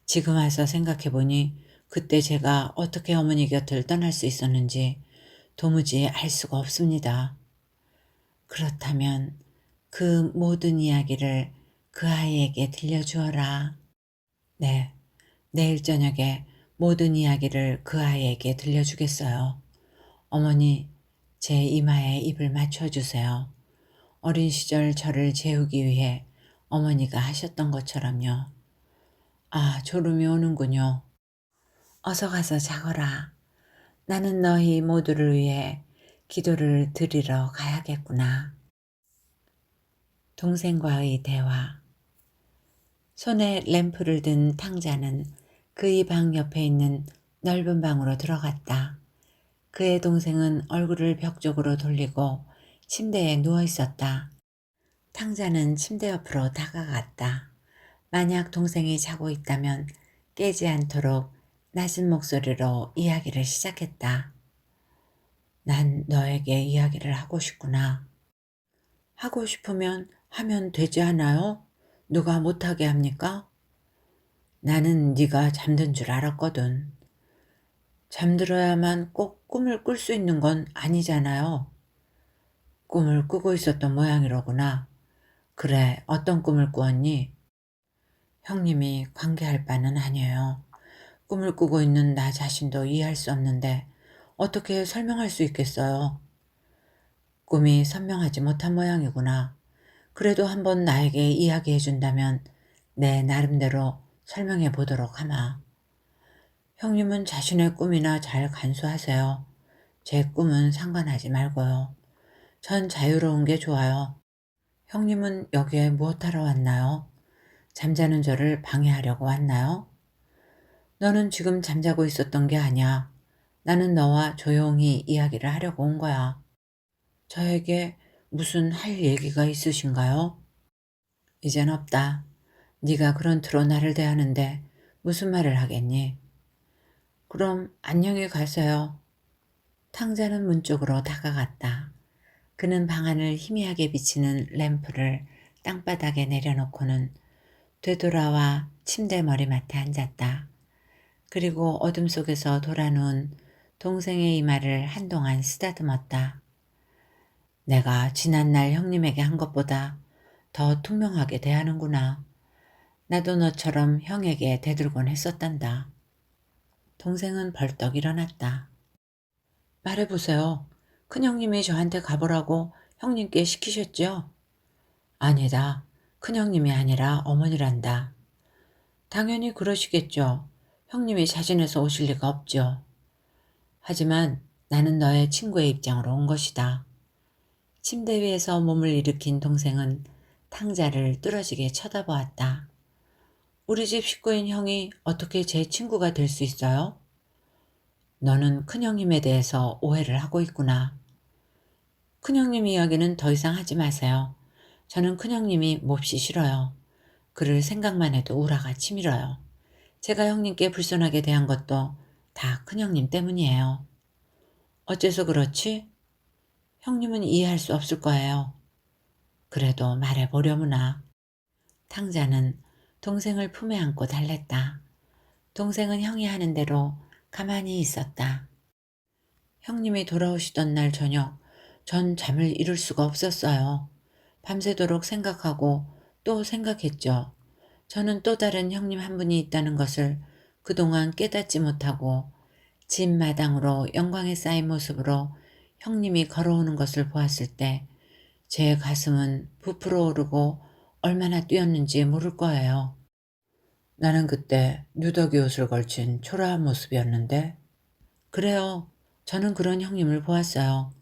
지금 와서 생각해보니 그때 제가 어떻게 어머니 곁을 떠날 수 있었는지 도무지 알 수가 없습니다. 그렇다면 그 모든 이야기를 그 아이에게 들려주어라. 네, 내일 저녁에 모든 이야기를 그 아이에게 들려주겠어요. 어머니, 제 이마에 입을 맞춰주세요. 어린 시절 저를 재우기 위해 어머니가 하셨던 것처럼요. 아, 졸음이 오는군요. 어서 가서 자거라. 나는 너희 모두를 위해 기도를 드리러 가야겠구나. 동생과의 대화. 손에 램프를 든 탕자는 그의 방 옆에 있는 넓은 방으로 들어갔다. 그의 동생은 얼굴을 벽 쪽으로 돌리고 침대에 누워 있었다. 탕자는 침대 옆으로 다가갔다. 만약 동생이 자고 있다면 깨지 않도록 낮은 목소리로 이야기를 시작했다. 난 너에게 이야기를 하고 싶구나. 하고 싶으면 하면 되지 않아요? 누가 못하게 합니까? 나는 네가 잠든 줄 알았거든. 잠들어야만 꼭 꿈을 꿀 수 있는 건 아니잖아요. 꿈을 꾸고 있었던 모양이로구나. 그래, 어떤 꿈을 꾸었니? 형님이 관계할 바는 아니에요. 꿈을 꾸고 있는 나 자신도 이해할 수 없는데 어떻게 설명할 수 있겠어요? 꿈이 선명하지 못한 모양이구나. 그래도 한번 나에게 이야기해 준다면 내 나름대로 설명해 보도록 하마. 형님은 자신의 꿈이나 잘 간수하세요. 제 꿈은 상관하지 말고요. 전 자유로운 게 좋아요. 형님은 여기에 무엇하러 왔나요? 잠자는 저를 방해하려고 왔나요? 너는 지금 잠자고 있었던 게 아니야. 나는 너와 조용히 이야기를 하려고 온 거야. 저에게 무슨 할 얘기가 있으신가요? 이젠 없다. 네가 그런 투로 나를 대하는데 무슨 말을 하겠니? 그럼 안녕히 가세요. 탕자는 문 쪽으로 다가갔다. 그는 방안을 희미하게 비치는 램프를 땅바닥에 내려놓고는 되돌아와 침대 머리맡에 앉았다. 그리고 어둠 속에서 돌아누운 동생의 이마를 한동안 쓰다듬었다. 내가 지난날 형님에게 한 것보다 더 투명하게 대하는구나. 나도 너처럼 형에게 대들곤 했었단다. 동생은 벌떡 일어났다. 말해보세요. 큰형님이 저한테 가보라고 형님께 시키셨죠? 아니다. 큰형님이 아니라 어머니란다. 당연히 그러시겠죠. 형님이 자진해서 오실 리가 없죠. 하지만 나는 너의 친구의 입장으로 온 것이다. 침대 위에서 몸을 일으킨 동생은 탕자를 뚫어지게 쳐다보았다. 우리 집 식구인 형이 어떻게 제 친구가 될 수 있어요? 너는 큰형님에 대해서 오해를 하고 있구나. 큰형님 이야기는 더 이상 하지 마세요. 저는 큰형님이 몹시 싫어요. 그를 생각만 해도 우라가 치밀어요. 제가 형님께 불손하게 대한 것도 다 큰형님 때문이에요. 어째서 그렇지? 형님은 이해할 수 없을 거예요. 그래도 말해보려무나. 탕자는 동생을 품에 안고 달랬다. 동생은 형이 하는 대로 가만히 있었다. 형님이 돌아오시던 날 저녁 전 잠을 이룰 수가 없었어요. 밤새도록 생각하고 또 생각했죠. 저는 또 다른 형님 한 분이 있다는 것을 그동안 깨닫지 못하고 집 마당으로 영광에 쌓인 모습으로 형님이 걸어오는 것을 보았을 때 제 가슴은 부풀어 오르고 얼마나 뛰었는지 모를 거예요. 나는 그때 누더기 옷을 걸친 초라한 모습이었는데 그래요. 저는 그런 형님을 보았어요.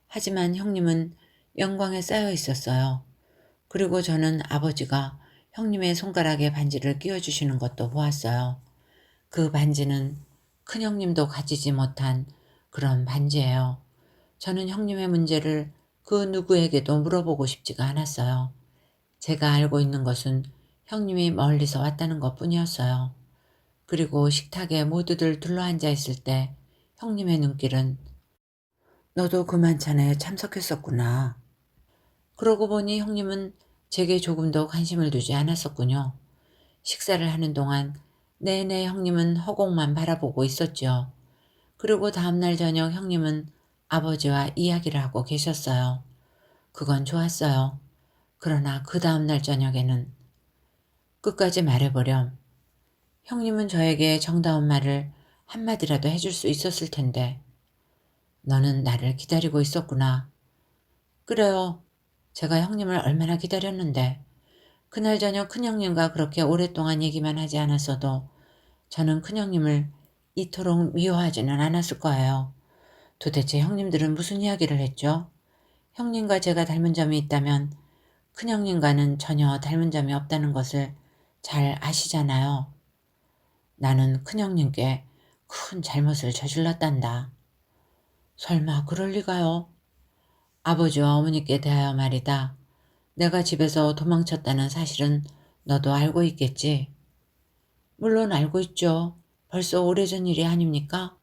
하지만 형님은 영광에 쌓여 있었어요. 그리고 저는 아버지가 형님의 손가락에 반지를 끼워주시는 것도 보았어요. 그 반지는 큰형님도 가지지 못한 그런 반지예요. 저는 형님의 문제를 그 누구에게도 물어보고 싶지가 않았어요. 제가 알고 있는 것은 형님이 멀리서 왔다는 것뿐이었어요. 그리고 식탁에 모두들 둘러앉아 있을 때 형님의 눈길은 너도 그 만찬에 참석했었구나. 그러고 보니 형님은 제게 조금도 관심을 두지 않았었군요. 식사를 하는 동안 내내 형님은 허공만 바라보고 있었죠. 그리고 다음날 저녁 형님은 아버지와 이야기를 하고 계셨어요. 그건 좋았어요. 그러나 그 다음날 저녁에는 끝까지 말해보렴. 형님은 저에게 정다운 말을 한마디라도 해줄 수 있었을 텐데 너는 나를 기다리고 있었구나. 그래요. 제가 형님을 얼마나 기다렸는데 그날 저녁 큰형님과 그렇게 오랫동안 얘기만 하지 않았어도 저는 큰형님을 이토록 미워하지는 않았을 거예요. 도대체 형님들은 무슨 이야기를 했죠? 형님과 제가 닮은 점이 있다면 큰형님과는 전혀 닮은 점이 없다는 것을 잘 아시잖아요. 나는 큰형님께 큰 잘못을 저질렀단다. 설마 그럴 리가요? 아버지와 어머니께 대하여 말이다. 내가 집에서 도망쳤다는 사실은 너도 알고 있겠지? 물론 알고 있죠. 벌써 오래전 일이 아닙니까?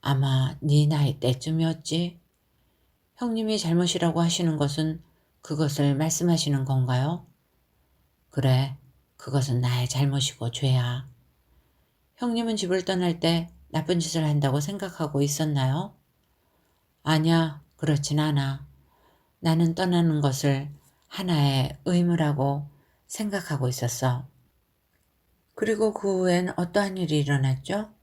아마 네 나이 때쯤이었지. 형님이 잘못이라고 하시는 것은 그것을 말씀하시는 건가요? 그래, 그것은 나의 잘못이고 죄야. 형님은 집을 떠날 때 나쁜 짓을 한다고 생각하고 있었나요? 아니야, 그렇진 않아. 나는 떠나는 것을 하나의 의무라고 생각하고 있었어. 그리고 그 후엔 어떠한 일이 일어났죠?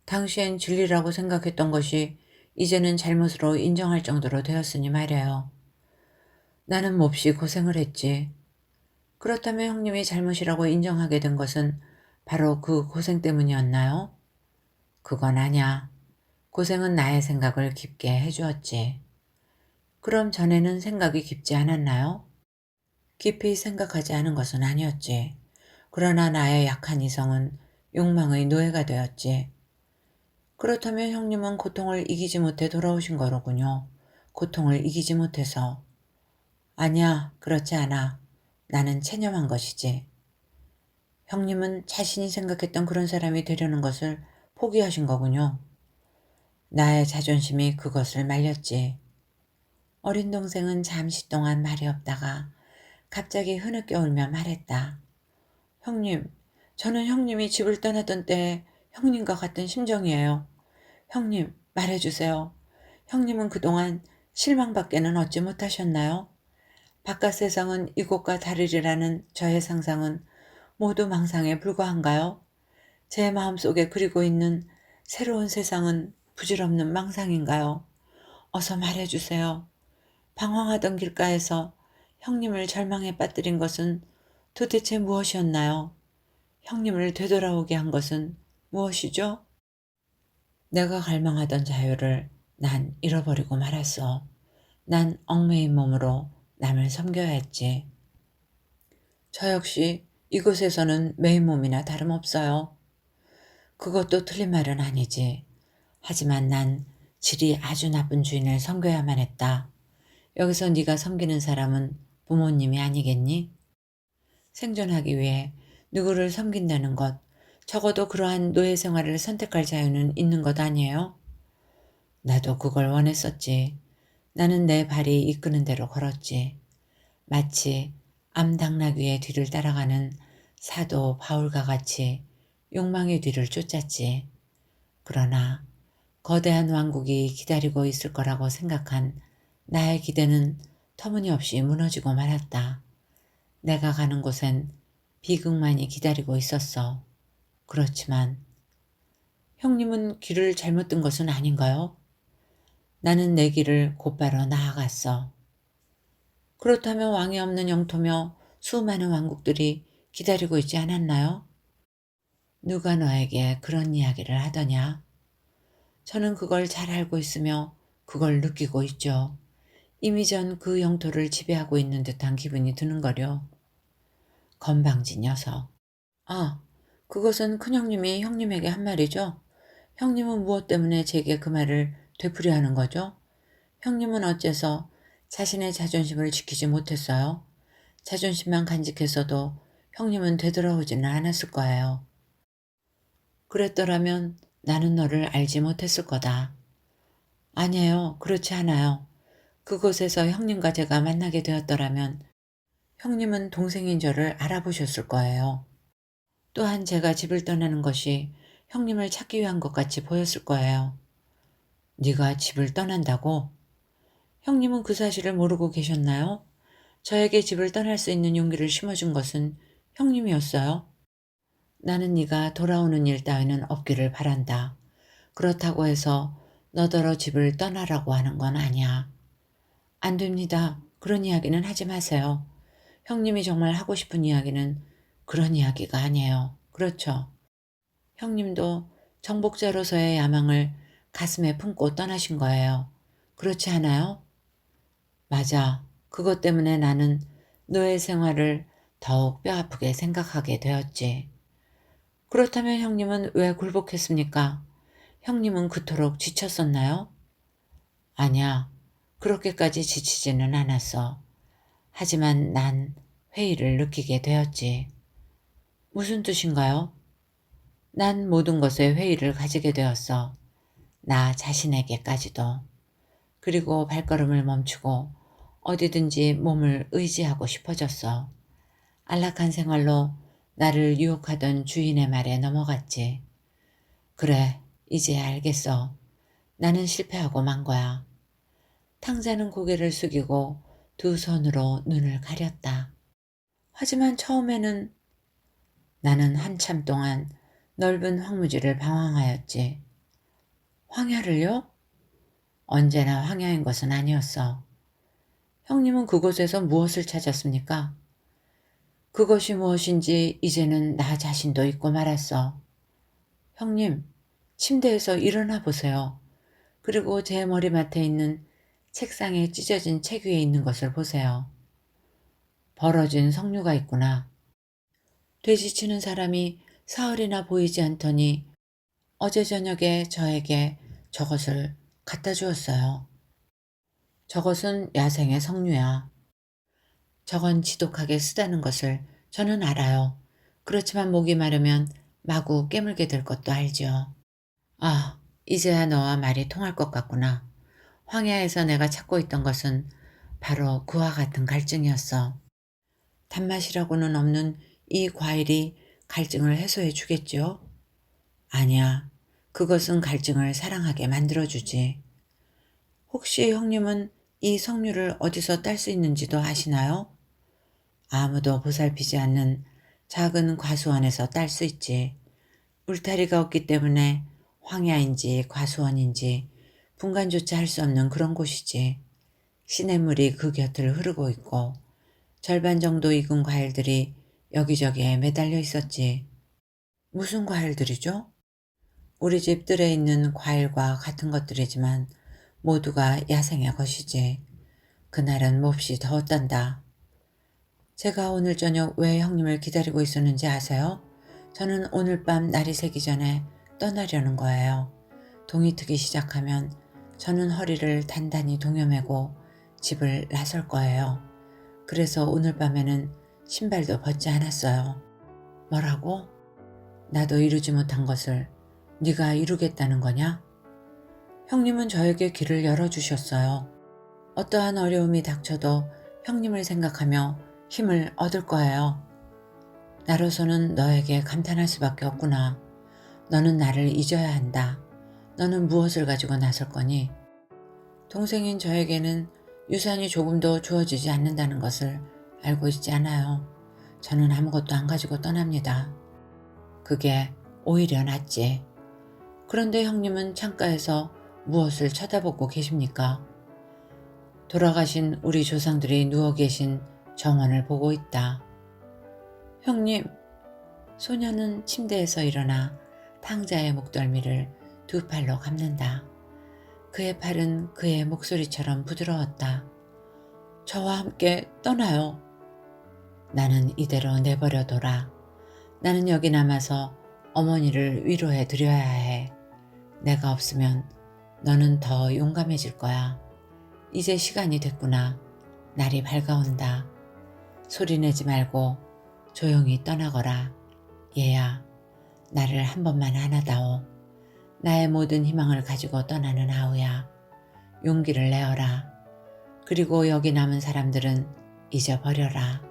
당시엔 진리라고 생각했던 것이 이제는 잘못으로 인정할 정도로 되었으니 말이에요. 나는 몹시 고생을 했지. 그렇다면 형님이 잘못이라고 인정하게 된 것은 바로 그 고생 때문이었나요? 그건 아냐. 고생은 나의 생각을 깊게 해주었지. 그럼 전에는 생각이 깊지 않았나요? 깊이 생각하지 않은 것은 아니었지. 그러나 나의 약한 이성은 욕망의 노예가 되었지. 그렇다면 형님은 고통을 이기지 못해 돌아오신 거로군요. 고통을 이기지 못해서. 아니야, 그렇지 않아. 나는 체념한 것이지. 형님은 자신이 생각했던 그런 사람이 되려는 것을 포기하신 거군요. 나의 자존심이 그것을 말렸지. 어린 동생은 잠시 동안 말이 없다가 갑자기 흐느껴 울며 말했다. 형님, 저는 형님이 집을 떠나던 때에 형님과 같은 심정이에요. 형님, 말해주세요. 형님은 그동안 실망밖에는 얻지 못하셨나요? 바깥 세상은 이곳과 다르리라는 저의 상상은 모두 망상에 불과한가요? 제 마음속에 그리고 있는 새로운 세상은 부질없는 망상인가요? 어서 말해주세요. 방황하던 길가에서 형님을 절망에 빠뜨린 것은 도대체 무엇이었나요? 형님을 되돌아오게 한 것은 무엇이죠? 내가 갈망하던 자유를 난 잃어버리고 말았어. 난 얽매인 몸으로 남을 섬겨야 했지. 저 역시 이곳에서는 매인 몸이나 다름없어요. 그것도 틀린 말은 아니지. 하지만 난 질이 아주 나쁜 주인을 섬겨야만 했다. 여기서 네가 섬기는 사람은 부모님이 아니겠니? 생존하기 위해 누구를 섬긴다는 것, 적어도 그러한 노예 생활을 선택할 자유는 있는 것 아니에요? 나도 그걸 원했었지. 나는 내 발이 이끄는 대로 걸었지. 마치 암당나귀의 뒤를 따라가는 사도 바울과 같이 욕망의 뒤를 쫓았지. 그러나 거대한 왕국이 기다리고 있을 거라고 생각한 나의 기대는 터무니없이 무너지고 말았다. 내가 가는 곳엔 비극만이 기다리고 있었어. 그렇지만 형님은 길을 잘못 든 것은 아닌가요? 나는 내 길을 곧바로 나아갔어. 그렇다면 왕이 없는 영토며 수많은 왕국들이 기다리고 있지 않았나요? 누가 너에게 그런 이야기를 하더냐? 저는 그걸 잘 알고 있으며 그걸 느끼고 있죠. 이미 전 그 영토를 지배하고 있는 듯한 기분이 드는 거려. 건방진 녀석. 아, 그것은 큰형님이 형님에게 한 말이죠? 형님은 무엇 때문에 제게 그 말을 되풀이 하는 거죠? 형님은 어째서 자신의 자존심을 지키지 못했어요? 자존심만 간직했어도 형님은 되돌아오지는 않았을 거예요. 그랬더라면 나는 너를 알지 못했을 거다. 아니에요. 그렇지 않아요. 그곳에서 형님과 제가 만나게 되었더라면 형님은 동생인 저를 알아보셨을 거예요. 또한 제가 집을 떠나는 것이 형님을 찾기 위한 것 같이 보였을 거예요. 네가 집을 떠난다고? 형님은 그 사실을 모르고 계셨나요? 저에게 집을 떠날 수 있는 용기를 심어준 것은 형님이었어요. 나는 네가 돌아오는 일 따위는 없기를 바란다. 그렇다고 해서 너더러 집을 떠나라고 하는 건 아니야. 안 됩니다. 그런 이야기는 하지 마세요. 형님이 정말 하고 싶은 이야기는 그런 이야기가 아니에요. 그렇죠? 형님도 정복자로서의 야망을 가슴에 품고 떠나신 거예요. 그렇지 않아요? 맞아. 그것 때문에 나는 노예 생활을 더욱 뼈아프게 생각하게 되었지. 그렇다면 형님은 왜 굴복했습니까? 형님은 그토록 지쳤었나요? 아니야. 그렇게까지 지치지는 않았어. 하지만 난 회의를 느끼게 되었지. 무슨 뜻인가요? 난 모든 것에 회의를 가지게 되었어. 나 자신에게까지도. 그리고 발걸음을 멈추고 어디든지 몸을 의지하고 싶어졌어. 안락한 생활로 나를 유혹하던 주인의 말에 넘어갔지. 그래, 이제 알겠어. 나는 실패하고 만 거야. 탕자는 고개를 숙이고 두 손으로 눈을 가렸다. 하지만 처음에는 나는 한참 동안 넓은 황무지를 방황하였지. 황야를요? 언제나 황야인 것은 아니었어. 형님은 그곳에서 무엇을 찾았습니까? 그것이 무엇인지 이제는 나 자신도 잊고 말았어. 형님, 침대에서 일어나 보세요. 그리고 제 머리맡에 있는 책상에 찢어진 책 위에 있는 것을 보세요. 벌어진 석류가 있구나. 되지치는 사람이 사흘이나 보이지 않더니 어제 저녁에 저에게 저것을 갖다 주었어요. 저것은 야생의 석류야. 저건 지독하게 쓰다는 것을 저는 알아요. 그렇지만 목이 마르면 마구 깨물게 될 것도 알지요. 아, 이제야 너와 말이 통할 것 같구나. 황야에서 내가 찾고 있던 것은 바로 그와 같은 갈증이었어. 단맛이라고는 없는 이 과일이 갈증을 해소해 주겠죠? 아니야. 그것은 갈증을 사랑하게 만들어주지. 혹시 형님은 이 석류를 어디서 딸 수 있는지도 아시나요? 아무도 보살피지 않는 작은 과수원에서 딸 수 있지. 울타리가 없기 때문에 황야인지 과수원인지 분간조차 할 수 없는 그런 곳이지. 시냇물이 그 곁을 흐르고 있고 절반 정도 익은 과일들이 여기저기에 매달려 있었지. 무슨 과일들이죠? 우리 집 뜰에 있는 과일과 같은 것들이지만 모두가 야생의 것이지. 그날은 몹시 더웠단다. 제가 오늘 저녁 왜 형님을 기다리고 있었는지 아세요? 저는 오늘 밤 날이 새기 전에 떠나려는 거예요. 동이 트기 시작하면 저는 허리를 단단히 동여매고 집을 나설 거예요. 그래서 오늘 밤에는 신발도 벗지 않았어요. 뭐라고? 나도 이루지 못한 것을 네가 이루겠다는 거냐? 형님은 저에게 길을 열어주셨어요. 어떠한 어려움이 닥쳐도 형님을 생각하며 힘을 얻을 거예요. 나로서는 너에게 감탄할 수밖에 없구나. 너는 나를 잊어야 한다. 너는 무엇을 가지고 나설 거니? 동생인 저에게는 유산이 조금도 주어지지 않는다는 것을 알고 있지 않아요. 저는 아무것도 안 가지고 떠납니다. 그게 오히려 낫지. 그런데 형님은 창가에서 무엇을 쳐다보고 계십니까? 돌아가신 우리 조상들이 누워 계신 정원을 보고 있다. 형님, 소녀는 침대에서 일어나 탕자의 목덜미를 두 팔로 감는다. 그의 팔은 그의 목소리처럼 부드러웠다. 저와 함께 떠나요. 나는 이대로 내버려둬라. 나는 여기 남아서 어머니를 위로해 드려야 해. 내가 없으면 너는 더 용감해질 거야. 이제 시간이 됐구나. 날이 밝아온다. 소리내지 말고 조용히 떠나거라. 얘야, 나를 한 번만 안아다오. 나의 모든 희망을 가지고 떠나는 아우야. 용기를 내어라. 그리고 여기 남은 사람들은 잊어버려라.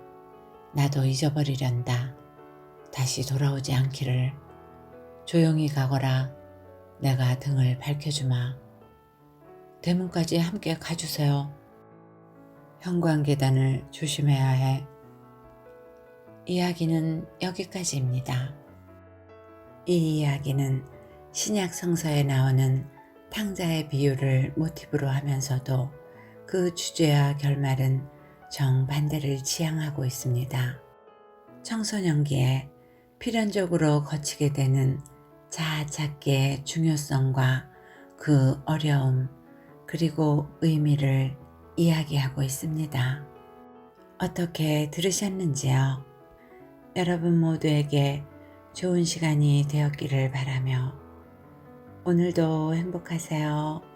나도 잊어버리련다. 다시 돌아오지 않기를. 조용히 가거라. 내가 등을 밝혀주마. 대문까지 함께 가주세요. 현관계단을 조심해야 해. 이야기는 여기까지입니다. 이 이야기는 신약 성서에 나오는 탕자의 비유를 모티브로 하면서도 그 주제와 결말은 정반대를 지향하고 있습니다. 청소년기에 필연적으로 거치게 되는 자아 찾기의 중요성과 그 어려움 그리고 의미를 이야기하고 있습니다. 어떻게 들으셨는지요? 여러분 모두에게 좋은 시간이 되었기를 바라며 오늘도 행복하세요.